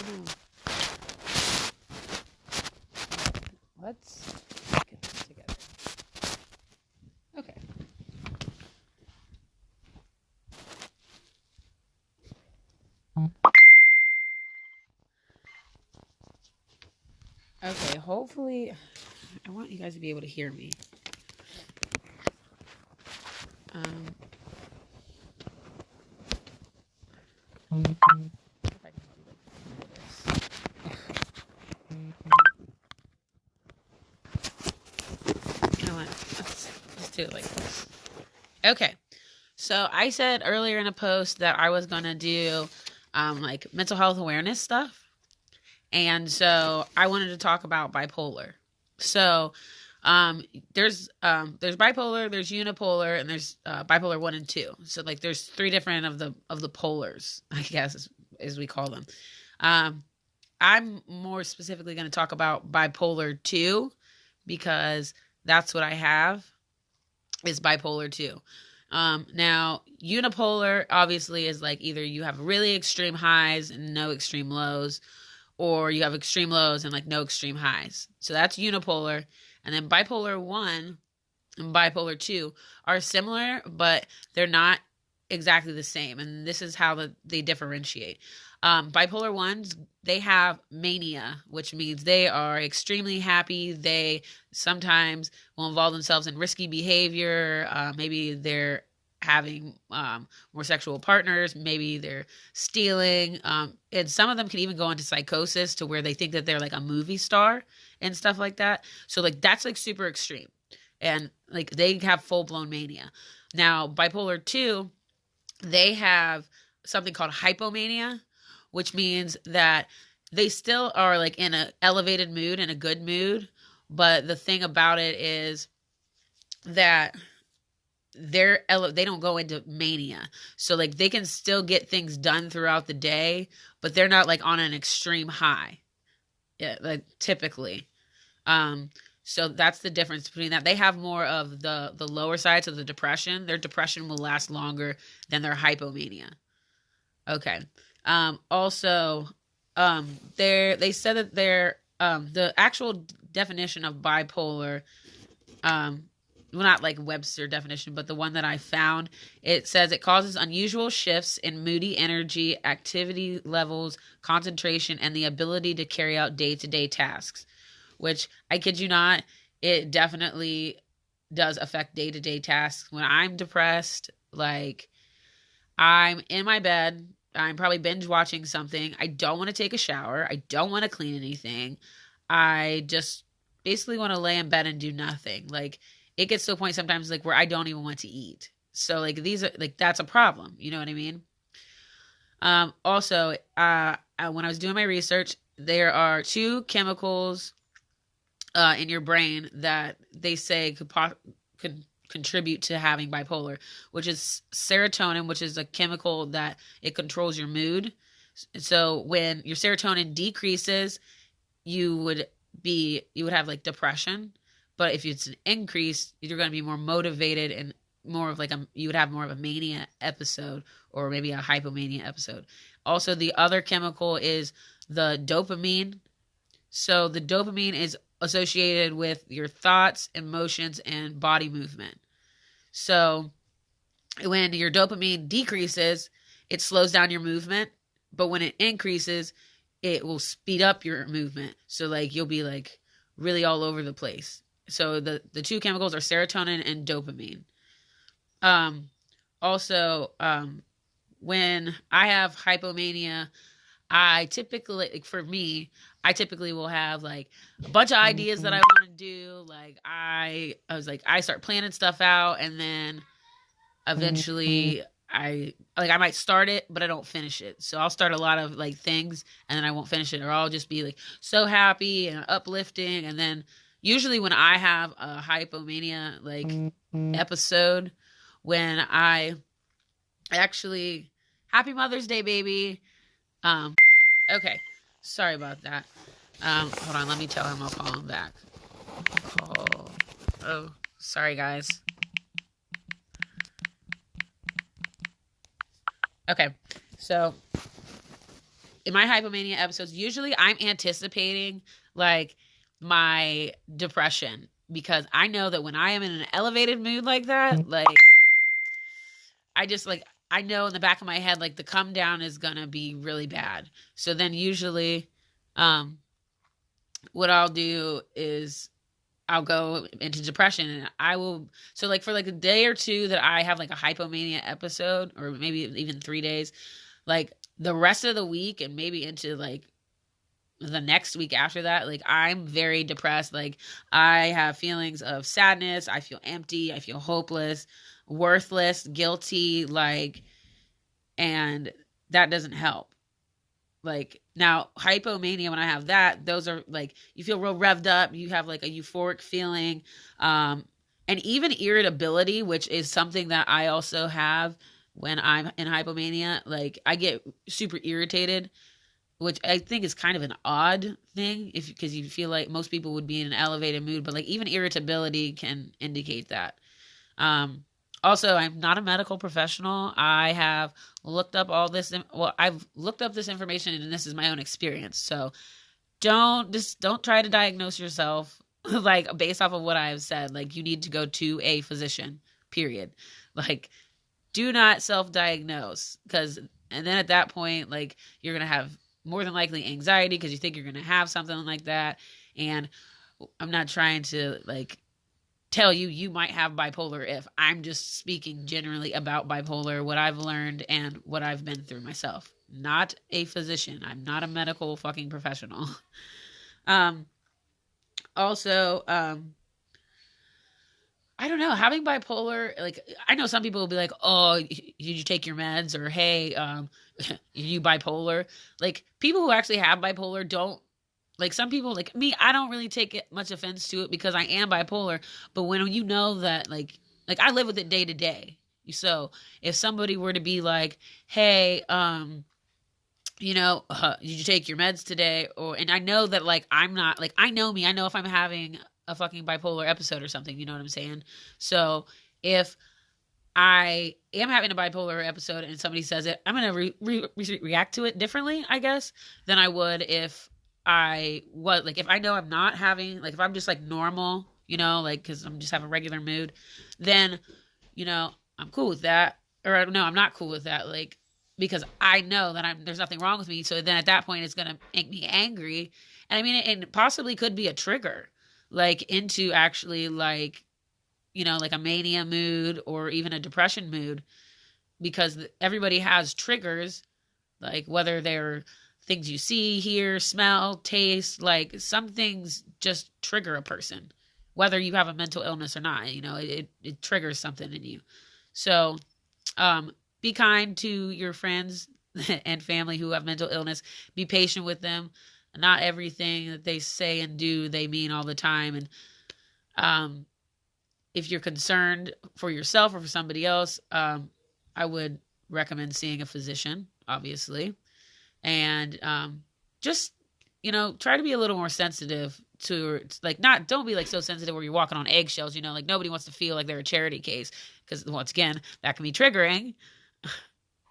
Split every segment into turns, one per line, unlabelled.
no. Let's get this together. Okay. Okay, hopefully, I want you guys to be able to hear me. Um, if I can do this. You know what? Let's do it like this. Okay. So I said earlier in a post that I was gonna do like mental health awareness stuff, and so I wanted to talk about bipolar. So there's bipolar, there's unipolar, and there's bipolar 1 and 2. So like there's three different of the polars, I guess, as we call them. I'm more specifically going to talk about bipolar 2 because that's what I have, is bipolar 2. Now, unipolar obviously is like either you have really extreme highs and no extreme lows, or you have extreme lows and like no extreme highs. So that's unipolar. And then bipolar 1 and bipolar 2 are similar, but they're not exactly the same. And this is how they differentiate. Bipolar 1s, they have mania, which means they are extremely happy. They sometimes will involve themselves in risky behavior. Maybe they're having more sexual partners. Maybe they're stealing. And some of them can even go into psychosis to where they think that they're like a movie star and stuff like that. So like that's like super extreme. And like they have full-blown mania. Now, bipolar 2, they have something called hypomania, which means that they still are like in an elevated mood, in a good mood. But the thing about it is that they don't go into mania. So like they can still get things done throughout the day, but they're not like on an extreme high. Yeah, like typically. So that's the difference between that. They have more of the lower sides of the depression. Their depression will last longer than their hypomania. Okay. Also, they said that the actual definition of bipolar, well, not like Webster definition, but the one that I found, it says it causes unusual shifts in moody energy, activity levels, concentration, and the ability to carry out day-to-day tasks, which I kid you not, it definitely does affect day-to-day tasks. When I'm depressed, like I'm in my bed, I'm probably binge watching something. I don't want to take a shower. I don't want to clean anything. I just basically want to lay in bed and do nothing. Like it gets to a point sometimes like where I don't even want to eat. So like these are like, that's a problem. You know what I mean? Also, when I was doing my research, there are two chemicals in your brain that they say could contribute to having bipolar, which is serotonin, which is a chemical that it controls your mood. So when your serotonin decreases, you would have like depression. But if it's an increase, you're going to be more motivated and more of like you would have more of a mania episode or maybe a hypomania episode. Also, the other chemical is the dopamine. So the dopamine is associated with your thoughts, emotions, and body movement. So when your dopamine decreases, it slows down your movement. But when it increases, it will speed up your movement. So like you'll be like really all over the place. So the two chemicals are serotonin and dopamine. Also, when I have hypomania, I typically, like for me, I typically will have like a bunch of ideas that I want to do. Like I start planning stuff out, and then eventually I might start it, but I don't finish it. So I'll start a lot of like things and then I won't finish it, or I'll just be like so happy and uplifting. And then usually when I have a hypomania like episode, when I actually, happy Mother's Day, baby. Okay. Sorry about that. Hold on. Let me tell him I'll call him back. Oh, sorry guys. Okay. So in my hypomania episodes, usually I'm anticipating like my depression, because I know that when I am in an elevated mood like that, like I just like, I know in the back of my head, like the come down is going to be really bad. So then usually, what I'll do is I'll go into depression, and I will, so like for like a day or two that I have like a hypomania episode, or maybe even 3 days, like the rest of the week and maybe into like the next week after that, like I'm very depressed. Like I have feelings of sadness. I feel empty. I feel hopeless, worthless, guilty, like, and that doesn't help. Like now hypomania, when I have that, those are like, you feel real revved up. You have like a euphoric feeling. And even irritability, which is something that I also have when I'm in hypomania. Like I get super irritated, which I think is kind of an odd thing, because you feel like most people would be in an elevated mood, but like even irritability can indicate that. Also, I'm not a medical professional. I have looked up all this. Well, I've looked up this information, and this is my own experience. So don't try to diagnose yourself like based off of what I have said. Like you need to go to a physician, period. Like do not self-diagnose, and then at that point, like you're going to have more than likely anxiety because you think you're going to have something like that. And I'm not trying to like tell you might have bipolar. If I'm just speaking generally about bipolar, what I've learned and what I've been through myself. Not a physician. I'm not a medical fucking professional. Also, I don't know, having bipolar, like I know some people will be like, oh, did you take your meds? Or hey, you bipolar? Like people who actually have bipolar don't, like some people like me, I don't really take much offense to it because I am bipolar. But when you know that like I live with it day to day. So if somebody were to be like, hey, did you take your meds today? And I know that like, I'm not like, I know me, I know if I'm having a fucking bipolar episode or something, you know what I'm saying? So if I am having a bipolar episode and somebody says it, I'm going to react to it differently, I guess, than I would if I was like, if I know I'm not having, like, if I'm just like normal, like, cause I'm just having a regular mood, then, I'm cool with that. Or no, I'm not cool with that. Like, because I know that there's nothing wrong with me. So then at that point it's going to make me angry. And I mean, it possibly could be a trigger, like into actually like, like a mania mood or even a depression mood, because everybody has triggers, like whether they're things you see, hear, smell, taste, like some things just trigger a person, whether you have a mental illness or not, it triggers something in you. So, be kind to your friends and family who have mental illness. Be patient with them. Not everything that they say and do, they mean all the time. And, if you're concerned for yourself or for somebody else, I would recommend seeing a physician, obviously. And just, try to be a little more sensitive to, like, don't be like so sensitive where you're walking on eggshells, like nobody wants to feel like they're a charity case, because once again, that can be triggering.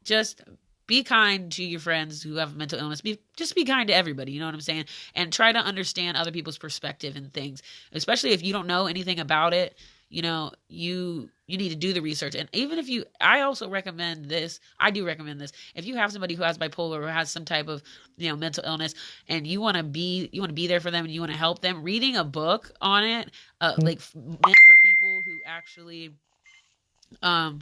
Just be kind to your friends who have mental illness. Just be kind to everybody, you know what I'm saying? And try to understand other people's perspective and things, especially if you don't know anything about it. You need to do the research. And even if I also recommend this. I do recommend this. If you have somebody who has bipolar or has some type of, mental illness, and you want to be there for them and you want to help them, reading a book on it, like meant for people who actually, well,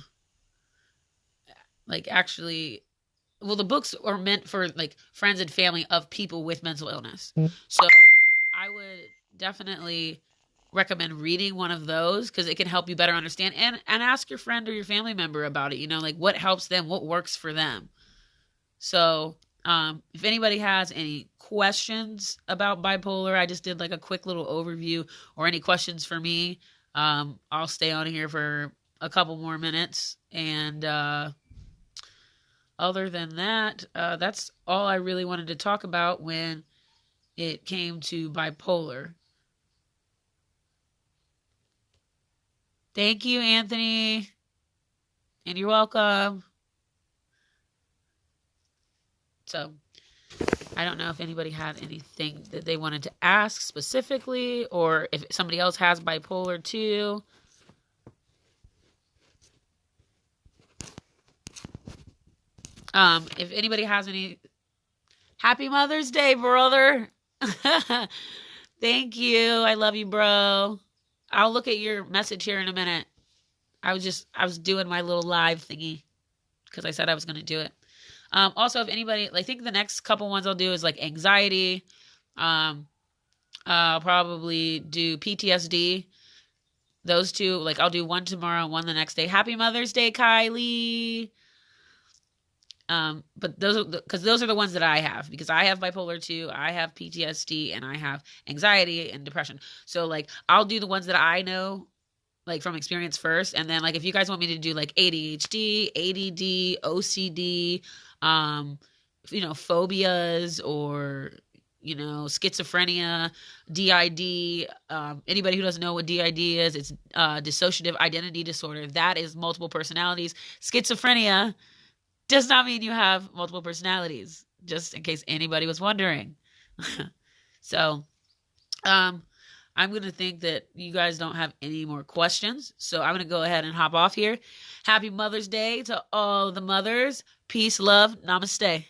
the books are meant for like friends and family of people with mental illness. So I would definitely recommend reading one of those, because it can help you better understand, and ask your friend or your family member about it, like what helps them, what works for them. So if anybody has any questions about bipolar, I just did like a quick little overview, or any questions for me, I'll stay on here for a couple more minutes. And other than that, that's all I really wanted to talk about when it came to bipolar. Thank you, Anthony. And you're welcome. So, I don't know if anybody had anything that they wanted to ask specifically, or if somebody else has bipolar too. If anybody has any, happy Mother's Day, brother. Thank you. I love you, bro. I'll look at your message here in a minute. I was doing my little live thingy because I said I was going to do it. Also, if anybody, I think the next couple ones I'll do is like anxiety. I'll probably do PTSD. Those two, like I'll do one tomorrow, one the next day. Happy Mother's Day, Kylie. But those are the ones that I have, because I have bipolar 2, I have PTSD, and I have anxiety and depression. So like I'll do the ones that I know, like from experience first, and then like if you guys want me to do like ADHD, ADD, OCD, phobias, or schizophrenia, DID. Anybody who doesn't know what DID is, it's dissociative identity disorder. That is multiple personalities. Schizophrenia does not mean you have multiple personalities, just in case anybody was wondering. So, I'm going to think that you guys don't have any more questions. So I'm going to go ahead and hop off here. Happy Mother's Day to all the mothers. Peace, love, namaste.